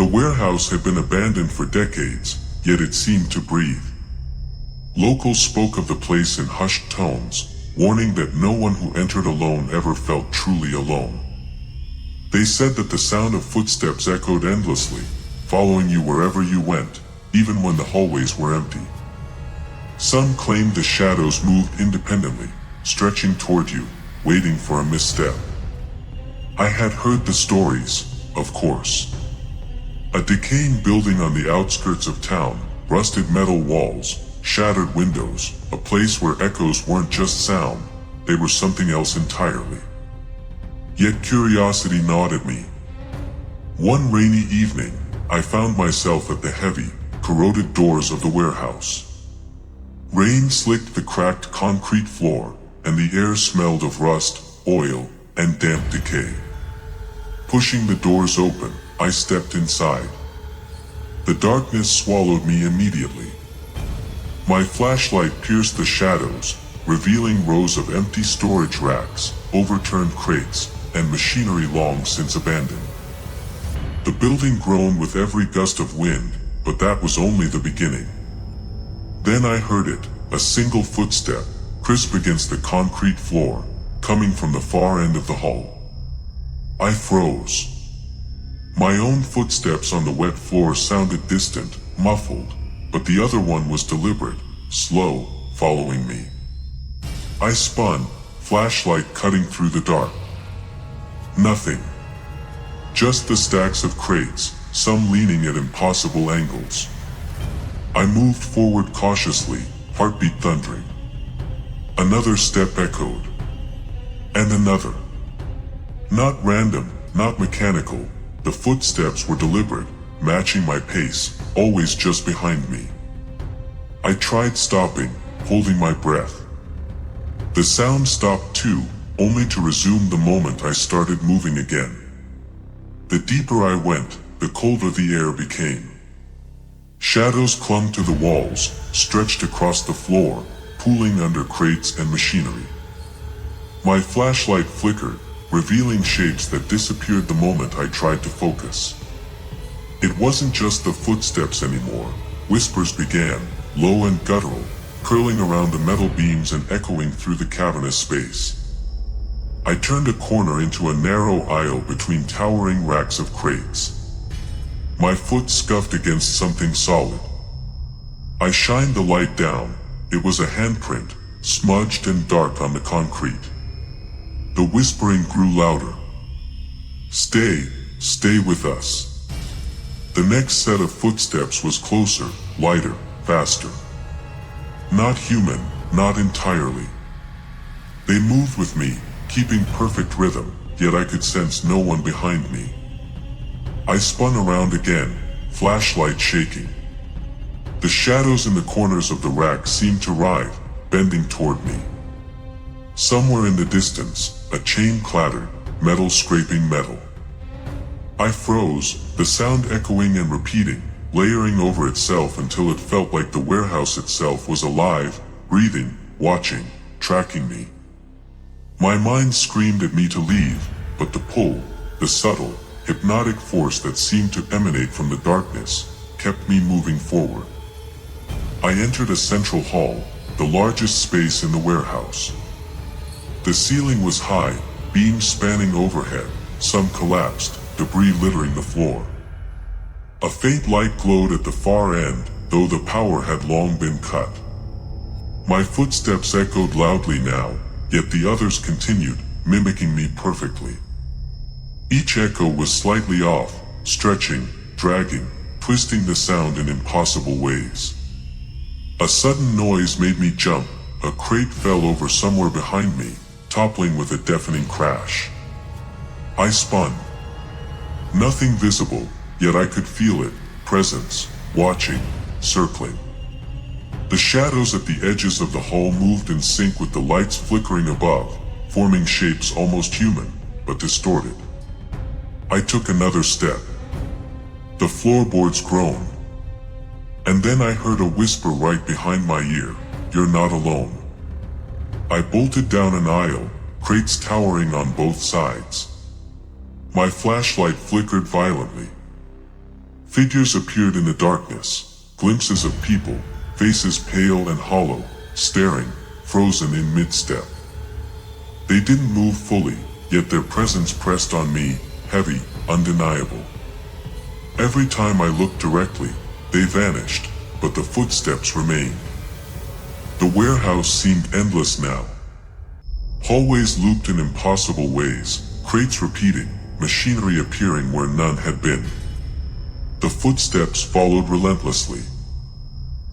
The warehouse had been abandoned for decades, yet it seemed to breathe. Locals spoke of the place in hushed tones, warning that no one who entered alone ever felt truly alone. They said that the sound of footsteps echoed endlessly, following you wherever you went, even when the hallways were empty. Some claimed the shadows moved independently, stretching toward you, waiting for a misstep. I had heard the stories, of course. A decaying building on the outskirts of town, rusted metal walls, shattered windows, a place where echoes weren't just sound, they were something else entirely. Yet curiosity gnawed at me. One rainy evening, I found myself at the heavy, corroded doors of the warehouse. Rain slicked the cracked concrete floor, and the air smelled of rust, oil, and damp decay. Pushing the doors open, I stepped inside. The darkness swallowed me immediately. My flashlight pierced the shadows, revealing rows of empty storage racks, overturned crates, and machinery long since abandoned. The building groaned with every gust of wind, but that was only the beginning. Then I heard it, a single footstep, crisp against the concrete floor, coming from the far end of the hall. I froze. My own footsteps on the wet floor sounded distant, muffled, but the other one was deliberate, slow, following me. I spun, flashlight cutting through the dark. Nothing. Just the stacks of crates, some leaning at impossible angles. I moved forward cautiously, heartbeat thundering. Another step echoed. And another. Not random, not mechanical, the footsteps were deliberate, matching my pace, always just behind me. I tried stopping, holding my breath. The sound stopped too, only to resume the moment I started moving again. The deeper I went, the colder the air became. Shadows clung to the walls, stretched across the floor, pooling under crates and machinery. My flashlight flickered, revealing shapes that disappeared the moment I tried to focus. It wasn't just the footsteps anymore. Whispers began, low and guttural, curling around the metal beams and echoing through the cavernous space. I turned a corner into a narrow aisle between towering racks of crates. My foot scuffed against something solid. I shined the light down. It was a handprint, smudged and dark on the concrete. The whispering grew louder. Stay with us. The next set of footsteps was closer, lighter, faster. Not human, not entirely. They moved with me, keeping perfect rhythm, yet I could sense no one behind me. I spun around again, flashlight shaking. The shadows in the corners of the rack seemed to writhe, bending toward me. Somewhere in the distance, a chain clattered, metal scraping metal. I froze, the sound echoing and repeating, layering over itself until it felt like the warehouse itself was alive, breathing, watching, tracking me. My mind screamed at me to leave, but the pull, the subtle, hypnotic force that seemed to emanate from the darkness, kept me moving forward. I entered a central hall, the largest space in the warehouse. The ceiling was high, beams spanning overhead, some collapsed, debris littering the floor. A faint light glowed at the far end, though the power had long been cut. My footsteps echoed loudly now, yet the others continued, mimicking me perfectly. Each echo was slightly off, stretching, dragging, twisting the sound in impossible ways. A sudden noise made me jump. A crate fell over somewhere behind me, toppling with a deafening crash. I spun. Nothing visible, yet I could feel it, presence, watching, circling. The shadows at the edges of the hall moved in sync with the lights flickering above, forming shapes almost human, but distorted. I took another step. The floorboards groaned. And then I heard a whisper right behind my ear, "You're not alone." I bolted down an aisle, crates towering on both sides. My flashlight flickered violently. Figures appeared in the darkness, glimpses of people, faces pale and hollow, staring, frozen in mid-step. They didn't move fully, yet their presence pressed on me, heavy, undeniable. Every time I looked directly, they vanished, but the footsteps remained. The warehouse seemed endless now. Hallways looped in impossible ways, crates repeating, machinery appearing where none had been. The footsteps followed relentlessly.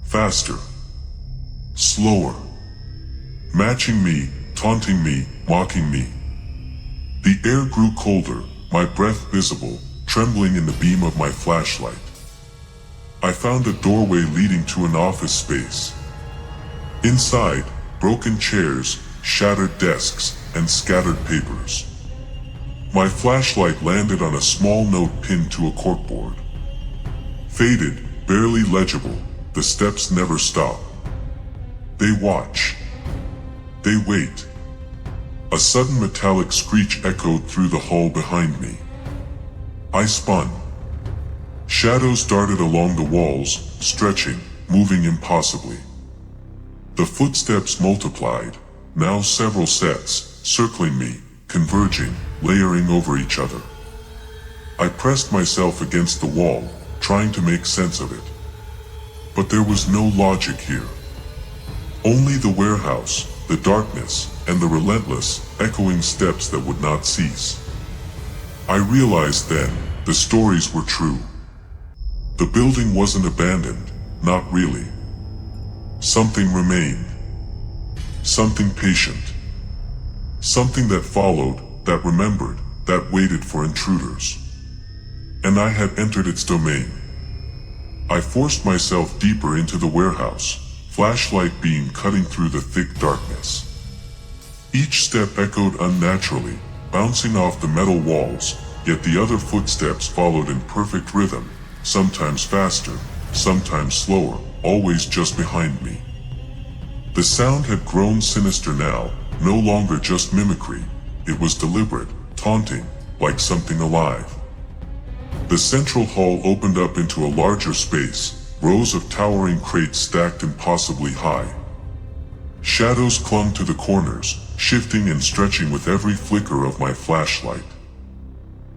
Faster. Slower. Matching me, taunting me, mocking me. The air grew colder, my breath visible, trembling in the beam of my flashlight. I found a doorway leading to an office space. Inside, broken chairs, shattered desks, and scattered papers. My flashlight landed on a small note pinned to a corkboard. Faded, barely legible, the steps never stop. They watch. They wait. A sudden metallic screech echoed through the hall behind me. I spun. Shadows darted along the walls, stretching, moving impossibly. The footsteps multiplied, now several sets, circling me, converging, layering over each other. I pressed myself against the wall, trying to make sense of it. But there was no logic here. Only the warehouse, the darkness, and the relentless, echoing steps that would not cease. I realized then, the stories were true. The building wasn't abandoned, not really. Something remained. Something patient. Something that followed, that remembered, that waited for intruders. And I had entered its domain. I forced myself deeper into the warehouse, flashlight beam cutting through the thick darkness. Each step echoed unnaturally, bouncing off the metal walls, yet the other footsteps followed in perfect rhythm, sometimes faster, sometimes slower, always just behind me. The sound had grown sinister now, no longer just mimicry, it was deliberate, taunting, like something alive. The central hall opened up into a larger space, rows of towering crates stacked impossibly high. Shadows clung to the corners, shifting and stretching with every flicker of my flashlight.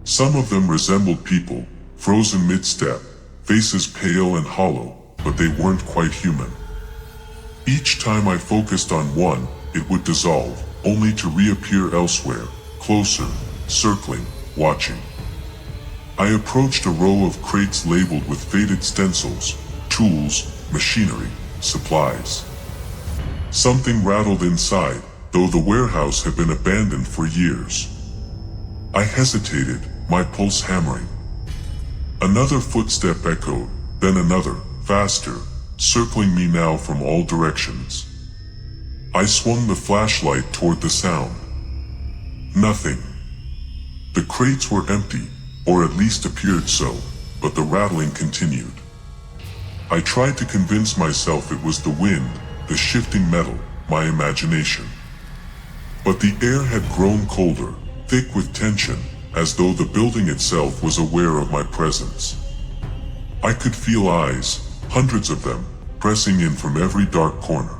Some of them resembled people, frozen mid-step, faces pale and hollow, but they weren't quite human. Each time I focused on one, it would dissolve, only to reappear elsewhere, closer, circling, watching. I approached a row of crates labeled with faded stencils, tools, machinery, supplies. Something rattled inside, though the warehouse had been abandoned for years. I hesitated, my pulse hammering. Another footstep echoed, then another, faster, circling me now from all directions. I swung the flashlight toward the sound. Nothing. The crates were empty, or at least appeared so, but the rattling continued. I tried to convince myself it was the wind, the shifting metal, my imagination. But the air had grown colder, thick with tension, as though the building itself was aware of my presence. I could feel eyes, hundreds of them, pressing in from every dark corner.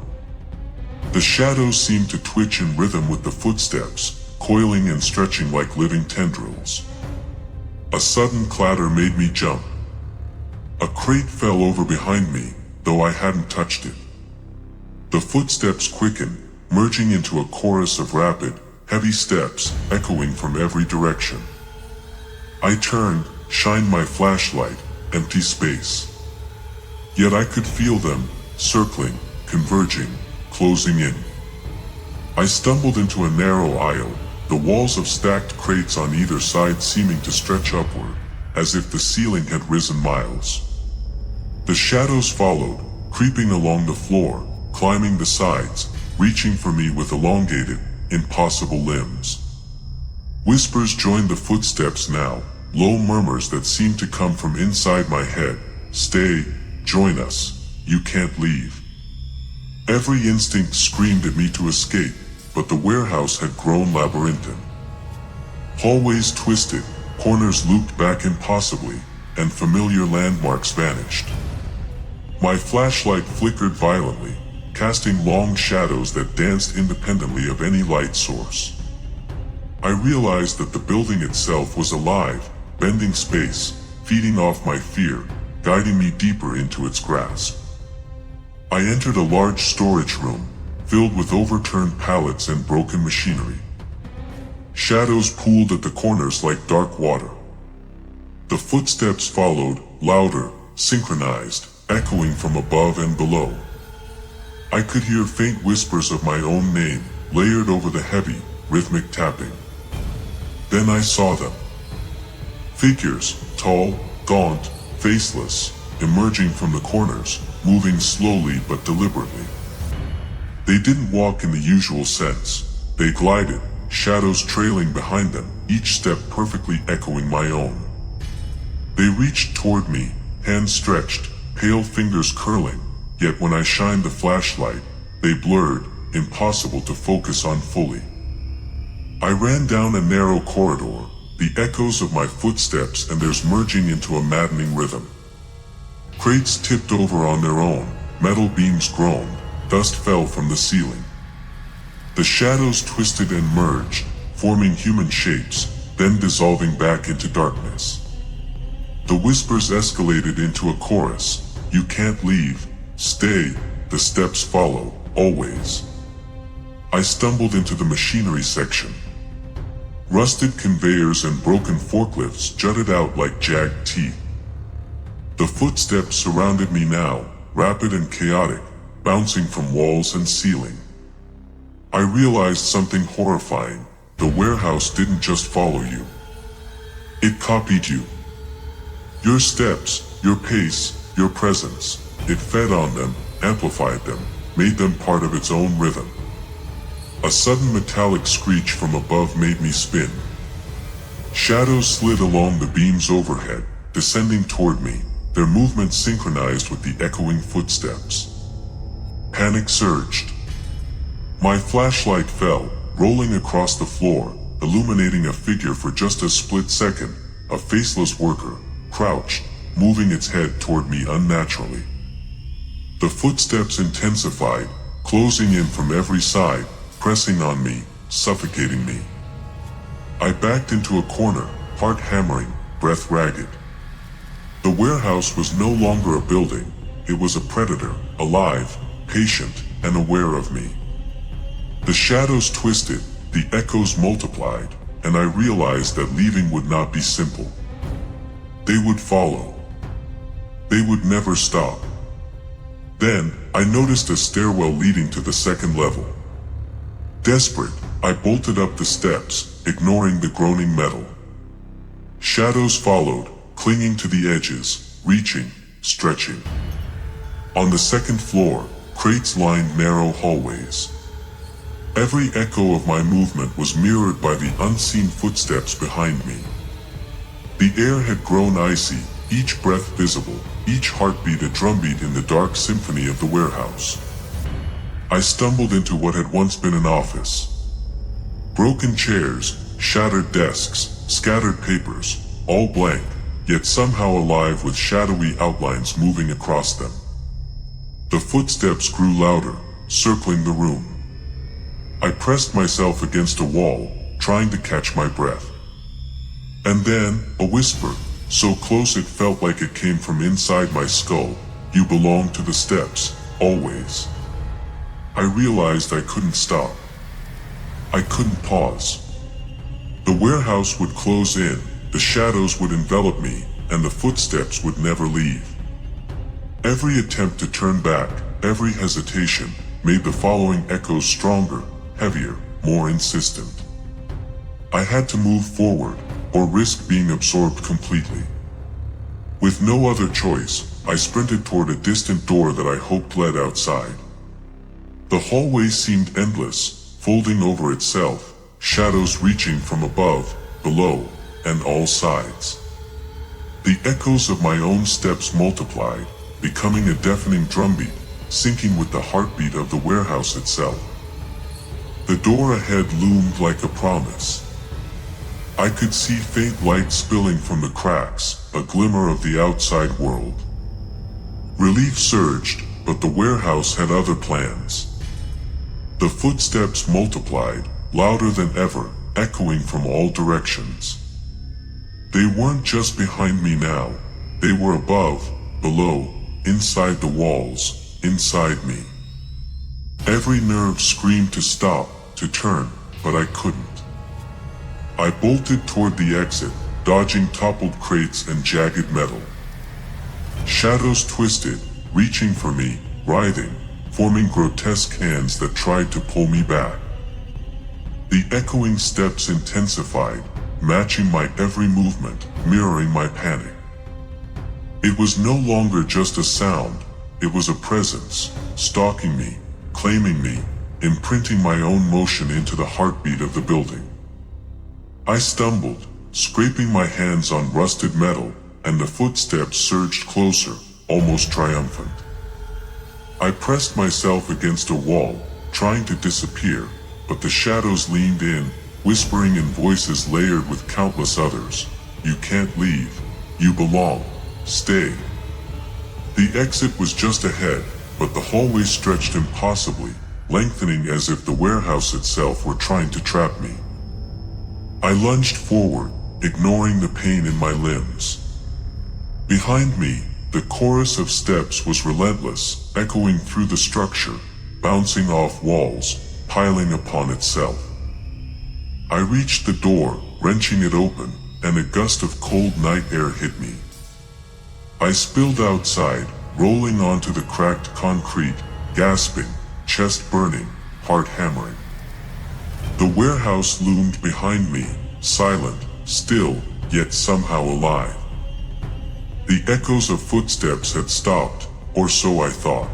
The shadows seemed to twitch in rhythm with the footsteps, coiling and stretching like living tendrils. A sudden clatter made me jump. A crate fell over behind me, though I hadn't touched it. The footsteps quickened, merging into a chorus of rapid, heavy steps, echoing from every direction. I turned, shined my flashlight, empty space. Yet I could feel them, circling, converging, closing in. I stumbled into a narrow aisle, the walls of stacked crates on either side seeming to stretch upward, as if the ceiling had risen miles. The shadows followed, creeping along the floor, climbing the sides, reaching for me with elongated, impossible limbs. Whispers joined the footsteps now, low murmurs that seemed to come from inside my head. Stay, join us, you can't leave. Every instinct screamed at me to escape, but the warehouse had grown labyrinthine. Hallways twisted, corners looped back impossibly, and familiar landmarks vanished. My flashlight flickered violently, casting long shadows that danced independently of any light source. I realized that the building itself was alive, bending space, feeding off my fear, guiding me deeper into its grasp. I entered a large storage room, filled with overturned pallets and broken machinery. Shadows pooled at the corners like dark water. The footsteps followed, louder, synchronized, echoing from above and below. I could hear faint whispers of my own name, layered over the heavy, rhythmic tapping. Then I saw them. Figures, tall, gaunt, faceless, emerging from the corners, moving slowly but deliberately. They didn't walk in the usual sense. They glided, shadows trailing behind them, each step perfectly echoing my own. They reached toward me, hands stretched, pale fingers curling, yet when I shined the flashlight, they blurred, impossible to focus on fully. I ran down a narrow corridor, the echoes of my footsteps and theirs merging into a maddening rhythm. Crates tipped over on their own, metal beams groaned, dust fell from the ceiling. The shadows twisted and merged, forming human shapes, then dissolving back into darkness. The whispers escalated into a chorus. You can't leave. Stay. The steps follow, always. I stumbled into the machinery section. Rusted conveyors and broken forklifts jutted out like jagged teeth. The footsteps surrounded me now, rapid and chaotic, bouncing from walls and ceiling. I realized something horrifying. The warehouse didn't just follow you. It copied you. Your steps, your pace, your presence. It fed on them, amplified them, made them part of its own rhythm. A sudden metallic screech from above made me spin. Shadows slid along the beams overhead, descending toward me, their movements synchronized with the echoing footsteps. Panic surged. My flashlight fell, rolling across the floor, illuminating a figure for just a split second, a faceless worker, crouched, moving its head toward me unnaturally. The footsteps intensified, closing in from every side, pressing on me, suffocating me. I backed into a corner, heart hammering, breath ragged. The warehouse was no longer a building, it was a predator, alive, patient, and aware of me. The shadows twisted, the echoes multiplied, and I realized that leaving would not be simple. They would follow. They would never stop. Then, I noticed a stairwell leading to the second level. Desperate, I bolted up the steps, ignoring the groaning metal. Shadows followed, clinging to the edges, reaching, stretching. On the second floor, crates lined narrow hallways. Every echo of my movement was mirrored by the unseen footsteps behind me. The air had grown icy, each breath visible, each heartbeat a drumbeat in the dark symphony of the warehouse. I stumbled into what had once been an office. Broken chairs, shattered desks, scattered papers, all blank, yet somehow alive with shadowy outlines moving across them. The footsteps grew louder, circling the room. I pressed myself against a wall, trying to catch my breath. And then, a whisper, so close it felt like it came from inside my skull. You belong to the steps, always. I realized I couldn't stop. I couldn't pause. The warehouse would close in, the shadows would envelop me, and the footsteps would never leave. Every attempt to turn back, every hesitation, made the following echoes stronger, heavier, more insistent. I had to move forward, or risk being absorbed completely. With no other choice, I sprinted toward a distant door that I hoped led outside. The hallway seemed endless, folding over itself, shadows reaching from above, below, and all sides. The echoes of my own steps multiplied, becoming a deafening drumbeat, syncing with the heartbeat of the warehouse itself. The door ahead loomed like a promise. I could see faint light spilling from the cracks, a glimmer of the outside world. Relief surged, but the warehouse had other plans. The footsteps multiplied, louder than ever, echoing from all directions. They weren't just behind me now, they were above, below, inside the walls, inside me. Every nerve screamed to stop, to turn, but I couldn't. I bolted toward the exit, dodging toppled crates and jagged metal. Shadows twisted, reaching for me, writhing, forming grotesque hands that tried to pull me back. The echoing steps intensified, matching my every movement, mirroring my panic. It was no longer just a sound, it was a presence, stalking me, claiming me, imprinting my own motion into the heartbeat of the building. I stumbled, scraping my hands on rusted metal, and the footsteps surged closer, almost triumphant. I pressed myself against a wall, trying to disappear, but the shadows leaned in, whispering in voices layered with countless others. You can't leave. You belong. Stay. The exit was just ahead, but the hallway stretched impossibly, lengthening as if the warehouse itself were trying to trap me. I lunged forward, ignoring the pain in my limbs. Behind me, the chorus of steps was relentless, echoing through the structure, bouncing off walls, piling upon itself. I reached the door, wrenching it open, and a gust of cold night air hit me. I spilled outside, rolling onto the cracked concrete, gasping, chest burning, heart hammering. The warehouse loomed behind me, silent, still, yet somehow alive. The echoes of footsteps had stopped, or so I thought.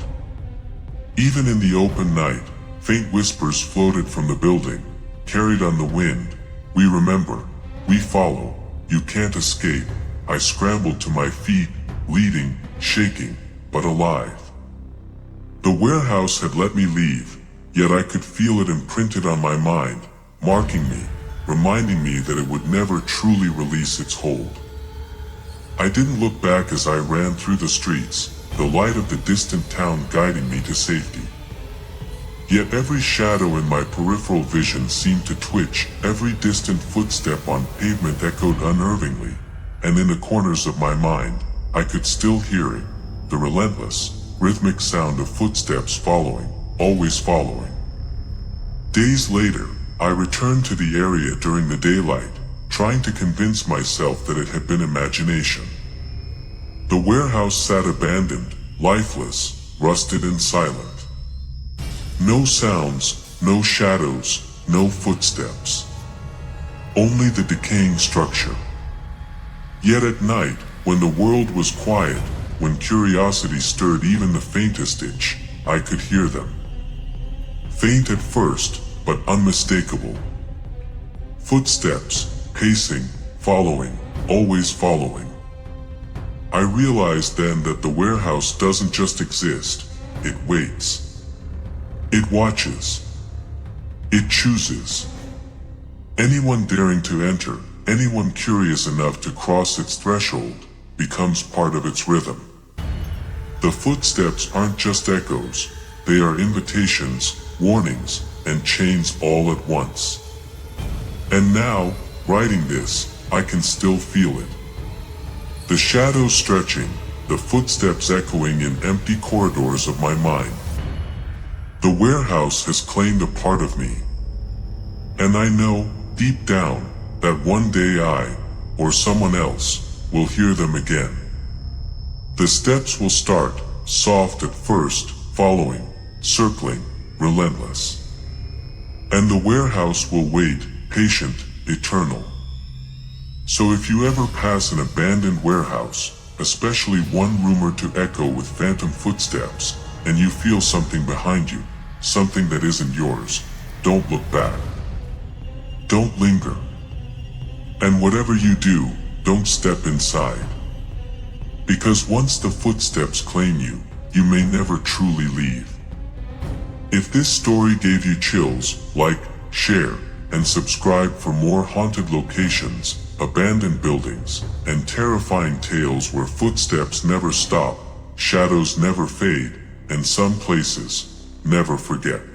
Even in the open night, faint whispers floated from the building, carried on the wind. We remember, we follow, you can't escape. I scrambled to my feet, bleeding, shaking, but alive. The warehouse had let me leave, yet I could feel it imprinted on my mind, marking me, reminding me that it would never truly release its hold. I didn't look back as I ran through the streets, the light of the distant town guiding me to safety. Yet every shadow in my peripheral vision seemed to twitch, every distant footstep on pavement echoed unnervingly, and in the corners of my mind, I could still hear it, the relentless, rhythmic sound of footsteps following, always following. Days later, I returned to the area during the daylight, trying to convince myself that it had been imagination. The warehouse sat abandoned, lifeless, rusted and silent. No sounds, no shadows, no footsteps. Only the decaying structure. Yet at night, when the world was quiet, when curiosity stirred even the faintest itch, I could hear them. Faint at first, but unmistakable. Footsteps, pacing, following, always following. I realized then that the warehouse doesn't just exist, it waits. It watches. It chooses. Anyone daring to enter, anyone curious enough to cross its threshold, becomes part of its rhythm. The footsteps aren't just echoes, they are invitations, warnings, and chains all at once. And now, writing this, I can still feel it. The shadows stretching, the footsteps echoing in empty corridors of my mind. The warehouse has claimed a part of me. And I know, deep down, that one day I, or someone else, will hear them again. The steps will start, soft at first, following, circling, relentless. And the warehouse will wait, patient, eternal. So if you ever pass an abandoned warehouse, especially one rumored to echo with phantom footsteps, and you feel something behind you, something that isn't yours, don't look back. Don't linger. And whatever you do, don't step inside. Because once the footsteps claim you, you may never truly leave. If this story gave you chills, like, share, and subscribe for more haunted locations, abandoned buildings, and terrifying tales where footsteps never stop, shadows never fade, and some places never forget.